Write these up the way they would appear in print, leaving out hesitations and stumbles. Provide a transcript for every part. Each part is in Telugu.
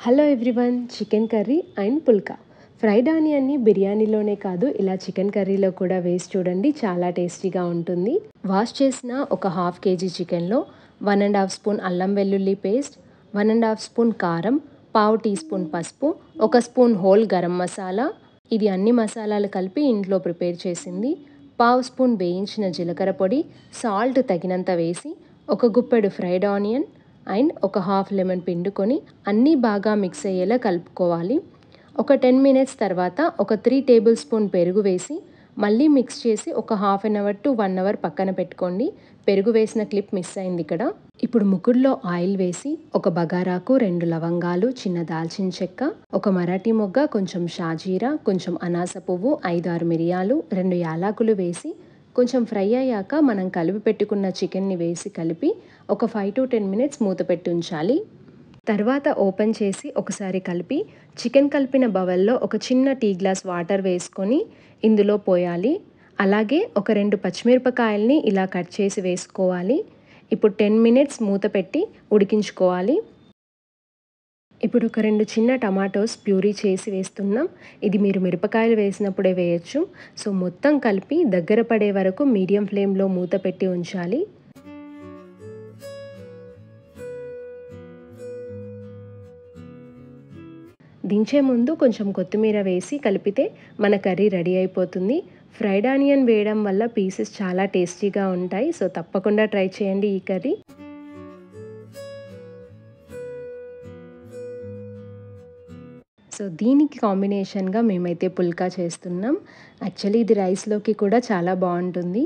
Hello everyone, chicken curry and phulka. Fried ఆనియన్ని బిర్యానీలోనే కాదు, ఇలా చికెన్ కర్రీలో కూడా వేసి చూడండి, చాలా టేస్టీగా ఉంటుంది. వాష్ చేసిన ఒక హాఫ్ కేజీ చికెన్లో 1.5 స్పూన్ అల్లం వెల్లుల్లి పేస్ట్, 1.5 స్పూన్ కారం, పావు టీ స్పూన్ పసుపు, 1 స్పూన్ హోల్ గరం మసాలా, ఇది అన్ని మసాలాలు కలిపి ఇంట్లో ప్రిపేర్ చేసింది, పావు స్పూన్ వేయించిన జీలకర్ర పొడి, సాల్ట్ తగినంత వేసి, ఒక గుప్పెడు ఫ్రైడ్ ఆనియన్ అండ్ ఒక హాఫ్ లెమన్ పిండుకొని అన్నీ బాగా మిక్స్ అయ్యేలా కలుపుకోవాలి. ఒక 10 మినిట్స్ తర్వాత ఒక 3 టేబుల్ స్పూన్ పెరుగు వేసి మళ్ళీ మిక్స్ చేసి ఒక half an hour to 1 hour పక్కన పెట్టుకోండి. పెరుగు వేసిన క్లిప్ మిస్ అయింది ఇక్కడ. ఇప్పుడు ముకుడులో ఆయిల్ వేసి ఒక బగారాకు, 2 లవంగాలు, చిన్న దాల్చిన చెక్క, ఒక మరాఠీ మొగ్గ, కొంచెం షాజీరా, కొంచెం అనాస పువ్వు, 5-6 మిరియాలు, 2 యాలకులు వేసి కొంచెం ఫ్రై అయ్యాక మనం కలిపి పెట్టుకున్న చికెన్ని వేసి కలిపి ఒక 5 to 10 మినిట్స్ మూత పెట్టి ఉంచాలి. తర్వాత ఓపెన్ చేసి ఒకసారి కలిపి చికెన్ కలిపిన బౌల్లో ఒక చిన్న టీ గ్లాస్ వాటర్ వేసుకొని ఇందులో పోయాలి. అలాగే ఒక 2 పచ్చిమిరపకాయల్ని ఇలా కట్ చేసి వేసుకోవాలి. ఇప్పుడు 10 మినిట్స్ మూత పెట్టి ఉడికించుకోవాలి. ఇప్పుడు ఒక 2 చిన్న టమాటోస్ ప్యూరీ చేసి వేస్తున్నాం. ఇది మీరు మిరపకాయలు వేసినప్పుడే వేయచ్చు. సో మొత్తం కలిపి దగ్గర పడే వరకు మీడియం ఫ్లేమ్లో మూత పెట్టి ఉంచాలి. దించే ముందు కొంచెం కొత్తిమీర వేసి కలిపితే మన కర్రీ రెడీ అయిపోతుంది. ఫ్రైడ్ ఆనియన్ వేయడం వల్ల పీసెస్ చాలా టేస్టీగా ఉంటాయి. సో తప్పకుండా ట్రై చేయండి ఈ కర్రీ. సో దీనికి కాంబినేషన్గా మేమైతే పుల్కా చేస్తున్నాం. యాక్చువల్లీ ఇది రైస్లోకి కూడా చాలా బాగుంటుంది.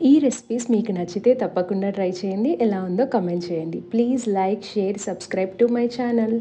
ఈ రెసిపీస్ మీకు నచ్చితే తప్పకుండా ట్రై చేయండి. ఎలా ఉందో కమెంట్ చేయండి. Please like, share, subscribe to my channel.